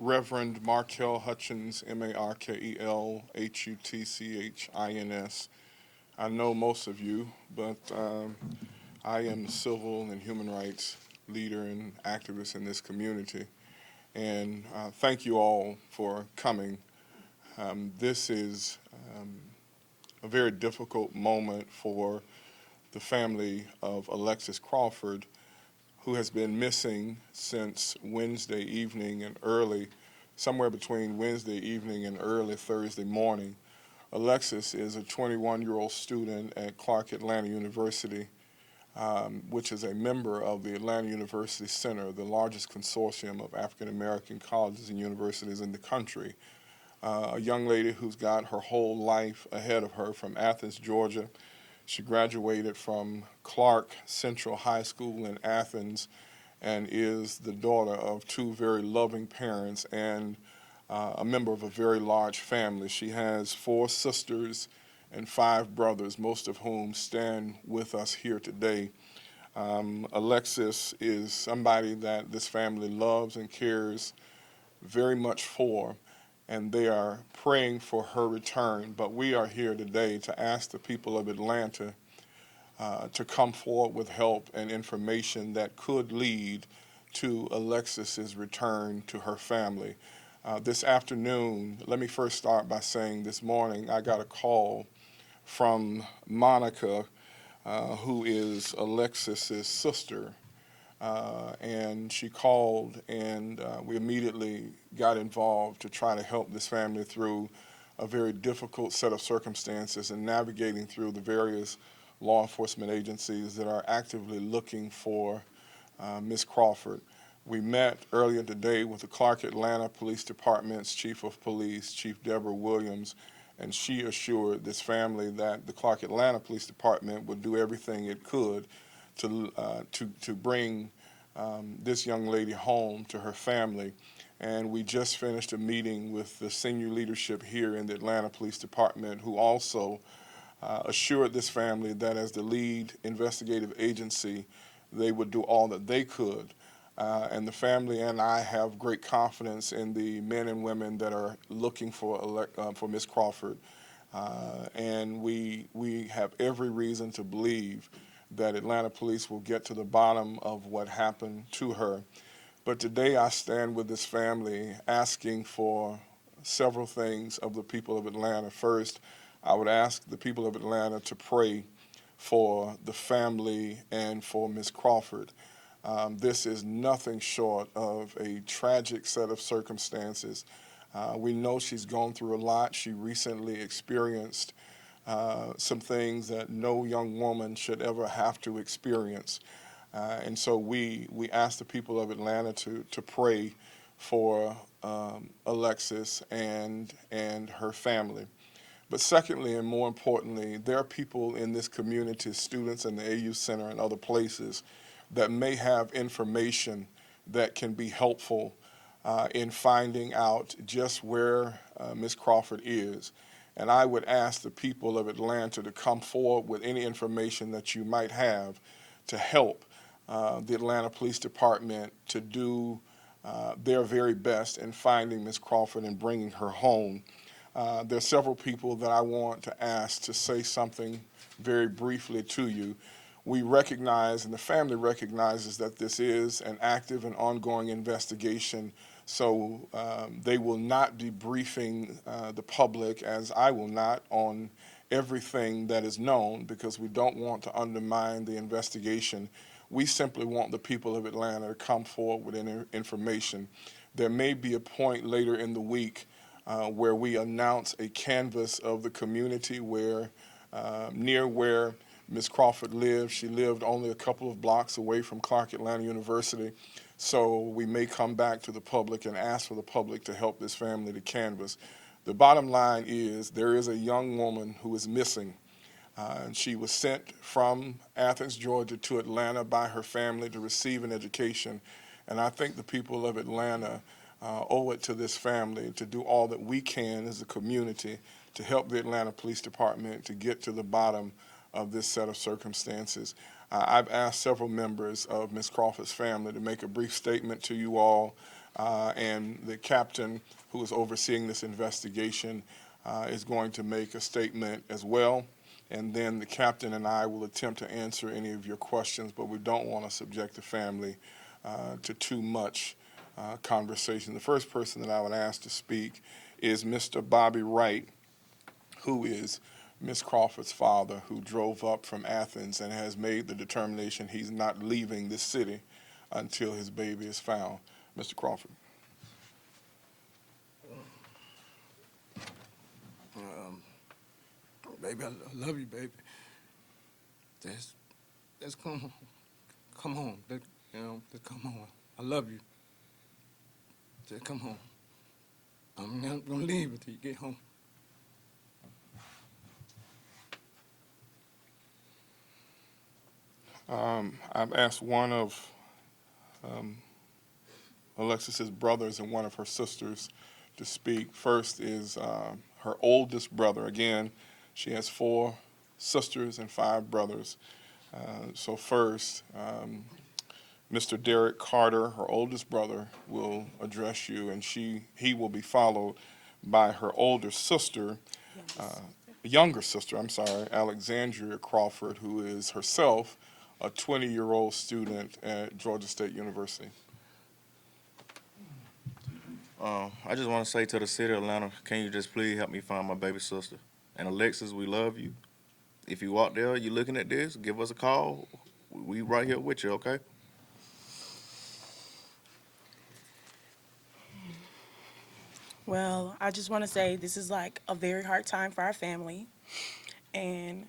Reverend Markel Hutchins, Markelhutchins. I know most of you, but I am a civil and human rights leader and activist in this community. And thank you all for coming. This is a very difficult moment for the family of Alexis Crawford, who has been missing since Wednesday evening and early, somewhere between Wednesday evening and early Thursday morning. Alexis is a 21-year-old student at Clark Atlanta University, which is a member of the Atlanta University Center, the largest consortium of African American colleges and universities in the country. A young lady who's got her whole life ahead of her from Athens, Georgia. She graduated from Clark Central High School in Athens and is the daughter of two very loving parents and a member of a very large family. She has four sisters and five brothers, most of whom stand with us here today. Alexis is somebody that this family loves and cares very much for, and they are praying for her return. But we are here today to ask the people of Atlanta to come forward with help and information that could lead to Alexis's return to her family. This afternoon, let me first start by saying this morning I got a call from Monica, who is Alexis's sister. And she called, and we immediately got involved to try to help this family through a very difficult set of circumstances and navigating through the various law enforcement agencies that are actively looking for Ms. Crawford. We met earlier today with the Clark Atlanta Police Department's Chief of Police, Chief Deborah Williams, and she assured this family that the Clark Atlanta Police Department would do everything it could to bring this young lady home to her family. And we just finished a meeting with the senior leadership here in the Atlanta Police Department, who also assured this family that as the lead investigative agency, they would do all that they could. And the family and I have great confidence in the men and women that are looking for Ms. Crawford. And we have every reason to believe that Atlanta police will get to the bottom of what happened to her. But today I stand with this family asking for several things of the people of Atlanta. First, I would ask the people of Atlanta to pray for the family and for Ms. Crawford. This is nothing short of a tragic set of circumstances. We know she's gone through a lot. She recently experienced some things that no young woman should ever have to experience. And so we ask the people of Atlanta to pray for Alexis and her family. But secondly, and more importantly, there are people in this community, students in the AU Center and other places, that may have information that can be helpful in finding out just where Ms. Crawford is. And I would ask the people of Atlanta to come forward with any information that you might have to help the Atlanta Police Department to do their very best in finding Ms. Crawford and bringing her home. There are several people that I want to ask to say something very briefly to you. We recognize, and the family recognizes, that this is an active and ongoing investigation, so they will not be briefing the public, as I will not, on everything that is known, because we don't want to undermine the investigation. We simply want the people of Atlanta to come forward with any information. There may be a point later in the week where we announce a canvass of the community where near where Ms. Crawford lived. She lived only a couple of blocks away from Clark Atlanta University. So we may come back to the public and ask for the public to help this family to canvass. The bottom line is there is a young woman who is missing. And she was sent from Athens, Georgia to Atlanta by her family to receive an education. And I think the people of Atlanta owe it to this family to do all that we can as a community to help the Atlanta Police Department to get to the bottom of this set of circumstances. I've asked several members of Ms. Crawford's family to make a brief statement to you all. and the captain who is overseeing this investigation is going to make a statement as well. And then the captain and I will attempt to answer any of your questions, but we don't want to subject the family to too much conversation. The first person that I would ask to speak is Mr. Bobby Wright, who is Miss Crawford's father, who drove up from Athens and has made the determination he's not leaving this city until his baby is found. Mr. Crawford. Baby, I love you, baby. Let's come home. Come home. Let's come home. I love you. Just come home. I'm not gonna leave until you get home. I've asked one of Alexis's brothers and one of her sisters to speak. First is her oldest brother. Again, she has 4 sisters and 5 brothers. So first, Mr. Derek Carter, her oldest brother, will address you, and he will be followed by her older sister, younger sister, I'm sorry, Alexandria Crawford, who is herself a 20-year-old student at Georgia State University. I just want to say to the city of Atlanta, can you just please help me find my baby sister? And Alexis, we love you. If you out there, you looking at this, give us a call. We right here with you, okay? Well, I just want to say this is like a very hard time for our family. And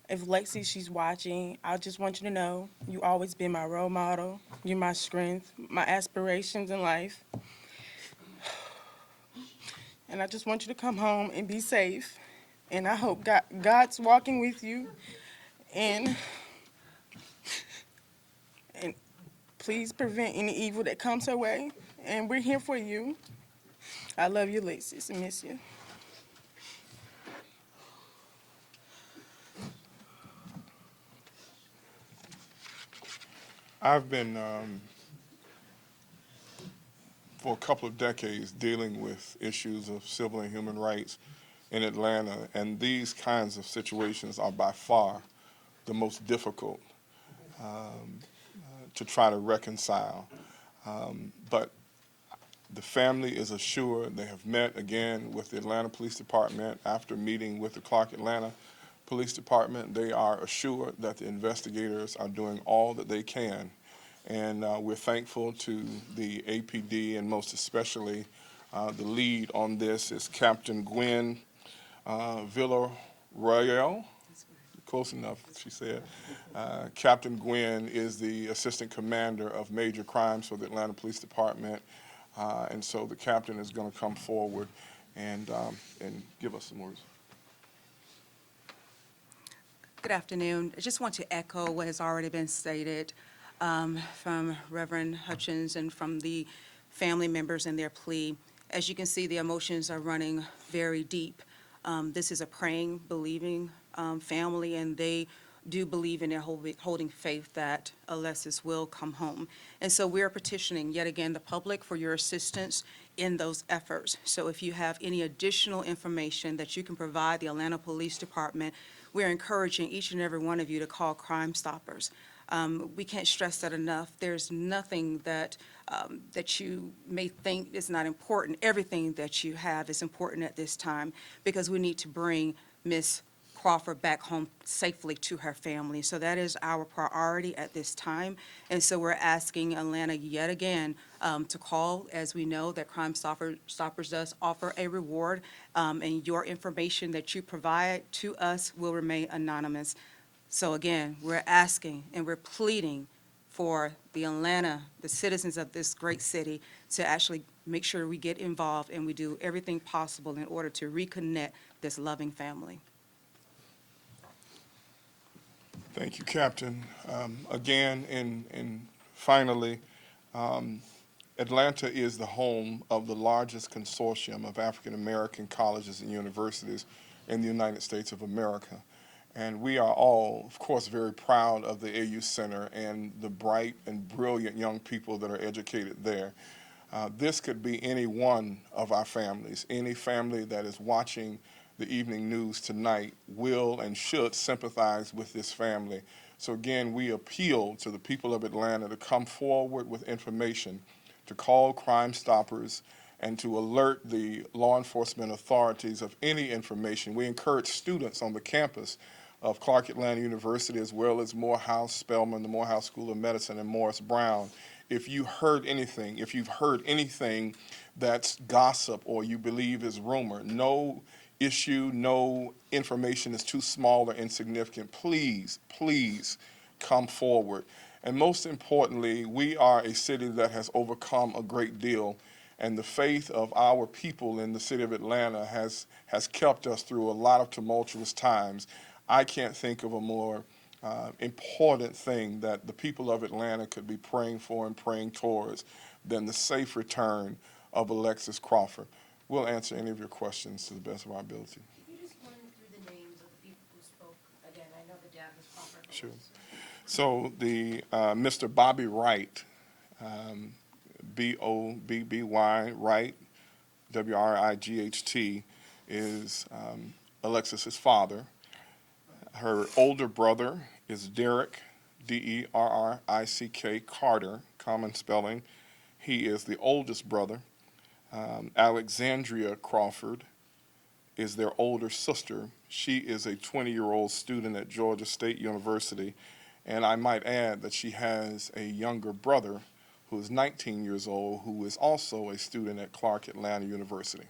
if Lexi, she's watching, I just want you to know you always been my role model. You're my strength, my aspirations in life. And I just want you to come home and be safe. And I hope God's walking with you. And please prevent any evil that comes her way. And we're here for you. I love you, Alexis, and miss you. I've been, for a couple of decades, dealing with issues of civil and human rights in Atlanta, and these kinds of situations are by far the most difficult to try to reconcile. But the family is assured. They have met again with the Atlanta Police Department after meeting with the Clark Atlanta Police Department. They are assured that the investigators are doing all that they can. And we're thankful to the APD, and most especially the lead on this is Captain Gwen Villarreal. Close enough, she said. Captain Gwen is the assistant commander of major crimes for the Atlanta Police Department. And so the captain is going to come forward and give us some words. Good afternoon. I just want to echo what has already been stated from Reverend Hutchins and from the family members in their plea. As you can see, the emotions are running very deep. This is a praying, believing family, and they do believe in their holding faith that Alexis will come home. And so we are petitioning, yet again, the public for your assistance in those efforts. So if you have any additional information that you can provide the Atlanta Police Department, we're encouraging each and every one of you to call Crime Stoppers. We can't stress that enough. There's nothing that you may think is not important. Everything that you have is important at this time, because we need to bring Miss Crawford back home safely to her family. So that is our priority at this time. And so we're asking Atlanta yet again to call, as we know that Crime Stoppers does offer a reward, and your information that you provide to us will remain anonymous. So again, we're asking and we're pleading for the citizens of this great city, to actually make sure we get involved and we do everything possible in order to reconnect this loving family. Thank you, Captain. Again, and finally, Atlanta is the home of the largest consortium of African-American colleges and universities in the United States of America. And we are all, of course, very proud of the AU Center and the bright and brilliant young people that are educated there. This could be any one of our families. Any family that is watching the evening news tonight will and should sympathize with this family. So again, we appeal to the people of Atlanta to come forward with information, to call Crime Stoppers, and to alert the law enforcement authorities of any information. We encourage students on the campus of Clark Atlanta University, as well as Morehouse, Spelman, the Morehouse School of Medicine, and Morris Brown. If you've heard anything that's gossip or you believe is rumor, no issue, no information is too small or insignificant, please, please come forward. And most importantly, we are a city that has overcome a great deal, and the faith of our people in the city of Atlanta has kept us through a lot of tumultuous times. I can't think of a more important thing that the people of Atlanta could be praying for and praying towards than the safe return of Alexis Crawford. We'll answer any of your questions to the best of our ability. Can you just run through the names of the people who spoke? Again, I know the dad was Crawford. Sure. So the Mr. Bobby Wright, B-O-B-B-Y, Wright, W-R-I-G-H-T, is Alexis's father. Her older brother is Derrick, D-E-R-R-I-C-K, Carter, common spelling. He is the oldest brother. Alexandria Crawford is their older sister. She is a 20-year-old student at Georgia State University. And I might add that she has a younger brother who is 19 years old, who is also a student at Clark Atlanta University.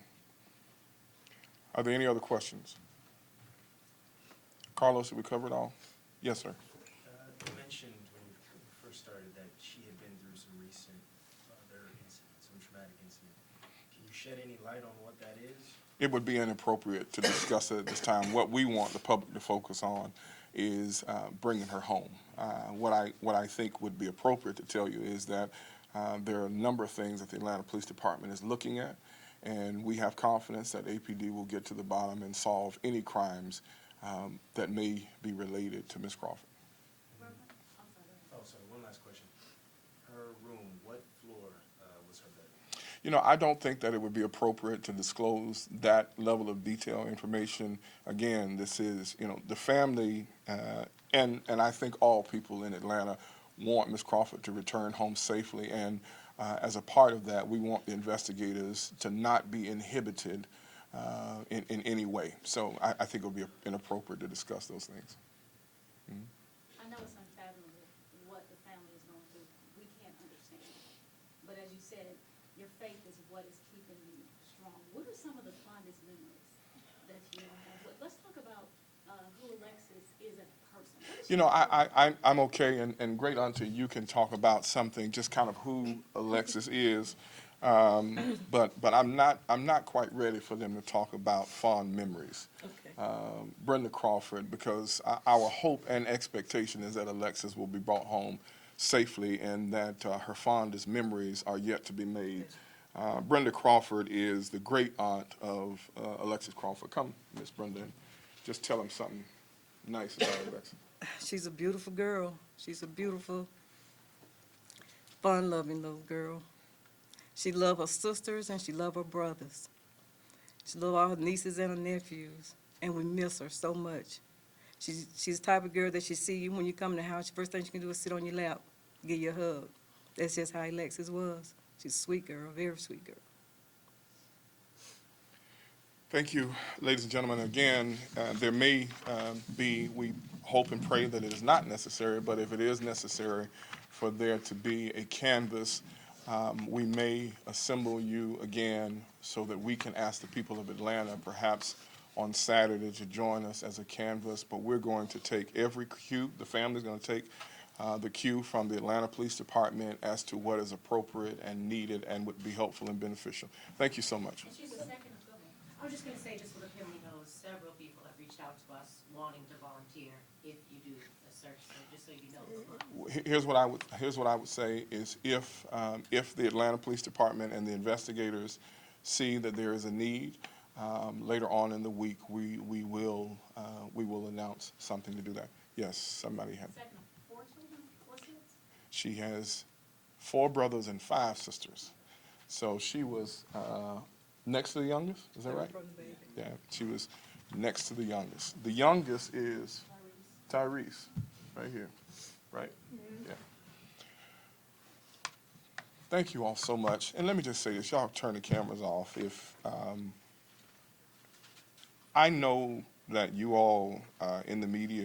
Are there any other questions? Carlos, did we cover it all? Yes, sir. You mentioned when you first started that she had been through some recent other incidents, some traumatic incident. Can you shed any light on what that is? It would be inappropriate to discuss it at this time. What we want the public to focus on is bringing her home. What I think would be appropriate to tell you is that there are a number of things that the Atlanta Police Department is looking at, and we have confidence that APD will get to the bottom and solve any crimes that may be related to Ms. Crawford. Oh, sorry, one last question. Her room, what floor was her bed? You know, I don't think that it would be appropriate to disclose that level of detail information. Again, this is, you know, the family, and I think all people in Atlanta want Ms. Crawford to return home safely. And as a part of that, we want the investigators to not be inhibited in any way. So I think it would be inappropriate to discuss those things. Mm-hmm. I know it's unfathomable what the family is going through. We can't understand. But as you said, your faith is what is keeping you strong. What are some of the fondest memories that you have? Let's talk about who Alexis is as a person. You know, I'm okay, and great auntie, you can talk about something, just kind of who Alexis is, but I'm not quite ready for them to talk about fond memories. Okay. Brenda Crawford, because our hope and expectation is that Alexis will be brought home safely, and that her fondest memories are yet to be made. Brenda Crawford is the great aunt of Alexis Crawford. Come, Miss Brenda, and just tell him something nice about Alexis. She's a beautiful girl. She's a beautiful, fun-loving little girl. She loves her sisters and she loves her brothers. She loves all her nieces and her nephews, and we miss her so much. She's the type of girl that she see you when you come in the house, the first thing she can do is sit on your lap, give you a hug. That's just how Alexis was. She's a sweet girl, very sweet girl. Thank you, ladies and gentlemen. Again, there may be, we hope and pray that it is not necessary, but if it is necessary for there to be a canvas, we may assemble you again so that we can ask the people of Atlanta, perhaps on Saturday, to join us as a canvas. But we're going to take every cue, the family's going to take the cue from the Atlanta Police Department as to what is appropriate and needed and would be helpful and beneficial. Thank you so much. She's a second of government. I was just going to say, just so the family knows, several people have reached out to us wanting to volunteer if you do a search, so just so you know. Here's what I would say is if the Atlanta Police Department and the investigators see that there is a need, later on in the week we will announce something to do that. Yes, somebody had. Second, 4 children, 4 kids? She has 4 brothers and 5 sisters. So she was next to the youngest, is that right? Yeah, she was next to the youngest. The youngest is Tyrese, right here, right? Yeah. Thank you all so much. And let me just say this, y'all turn the cameras off. If I know that you all in the media